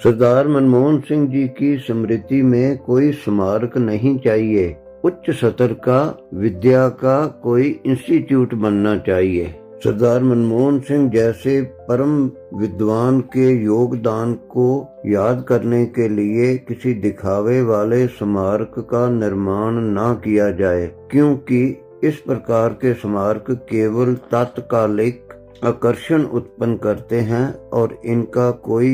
सरदार मनमोहन सिंह जी की स्मृति में कोई स्मारक नहीं चाहिए। उच्च स्तर का विद्या का कोई इंस्टीट्यूट बनना चाहिए। सरदार मनमोहन सिंह जैसे परम विद्वान के योगदान को याद करने के लिए किसी दिखावे वाले स्मारक का निर्माण न किया जाए, क्योंकि इस प्रकार के स्मारक केवल तात्कालिक आकर्षण उत्पन्न करते हैं और इनका कोई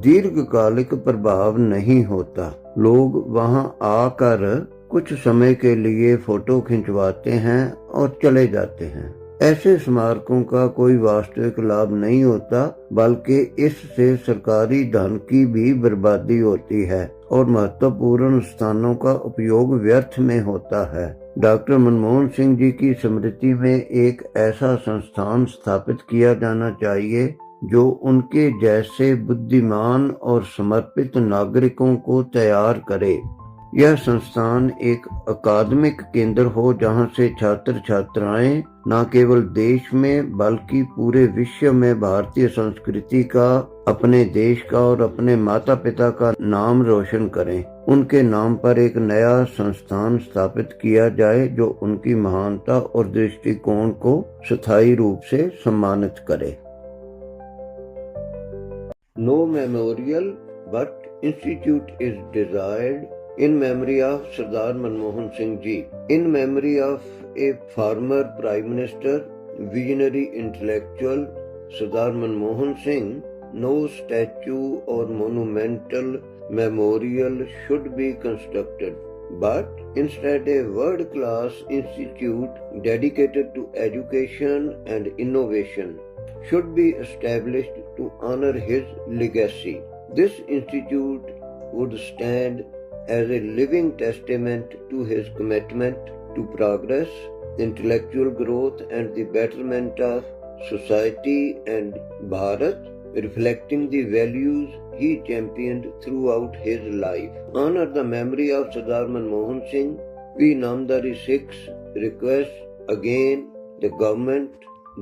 दीर्घकालिक प्रभाव नहीं होता। लोग वहां आकर कुछ समय के लिए फोटो खिंचवाते हैं और चले जाते हैं। ऐसे स्मारकों का कोई वास्तविक लाभ नहीं होता, बल्कि इससे सरकारी धन की भी बर्बादी होती है और महत्वपूर्ण स्थानों का उपयोग व्यर्थ में होता है। डॉक्टर मनमोहन सिंह जी की स्मृति में एक ऐसा संस्थान स्थापित किया जाना चाहिए जो उनके जैसे बुद्धिमान और समर्पित नागरिकों को तैयार करे। यह संस्थान एक अकादमिक केंद्र हो जहां से छात्र छात्राएं न केवल देश में बल्कि पूरे विश्व में भारतीय संस्कृति का, अपने देश का और अपने माता पिता का नाम रोशन करें। उनके नाम पर एक नया संस्थान स्थापित किया जाए जो उनकी महानता और दृष्टिकोण को स्थायी रूप से सम्मानित करे। No memorial but institute is desired in memory of Sardar Manmohan Singh Ji, in memory of a former Prime Minister, visionary intellectual Sardar Manmohan Singh. No statue or monumental memorial should be constructed, but instead a world-class institute dedicated to education and innovation should be established to honor his legacy. This institute would stand as a living testament to his commitment to progress, intellectual growth and the betterment of society and Bharat, reflecting the values he championed throughout his life. Honor the memory of Sardar Manmohan Singh. We Namdari Sikhs request again the government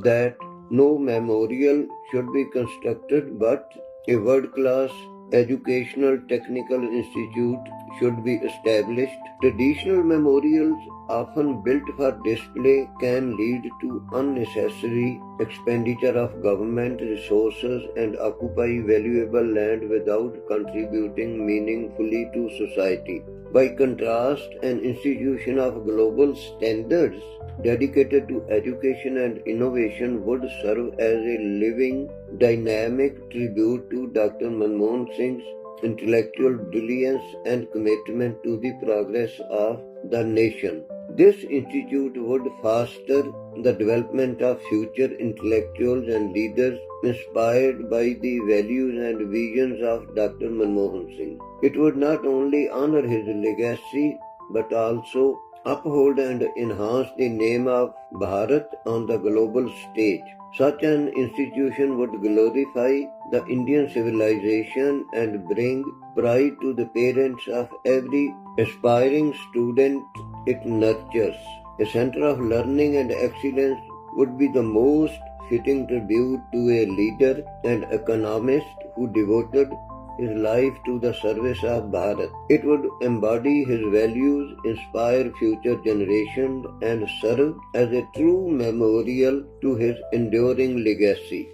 that no memorial should be constructed, but a world-class educational technical institute should be established. Traditional memorials often built for display can lead to unnecessary expenditure of government resources and occupy valuable land without contributing meaningfully to society. By contrast, an institution of global standards dedicated to education and innovation would serve as a living, dynamic tribute to Dr. Manmohan Singh's intellectual brilliance and commitment to the progress of the nation. This institute would foster the development of future intellectuals and leaders inspired by the values and visions of Dr. Manmohan Singh. It would not only honor his legacy but also uphold and enhance the name of Bharat on the global stage. Such an institution would glorify the Indian civilization and bring pride to the parents of every aspiring student it nurtures. A center of learning and excellence would be the most fitting tribute to a leader and economist who devoted his life to the service of Bharat. It would embody his values, inspire future generations, and serve as a true memorial to his enduring legacy.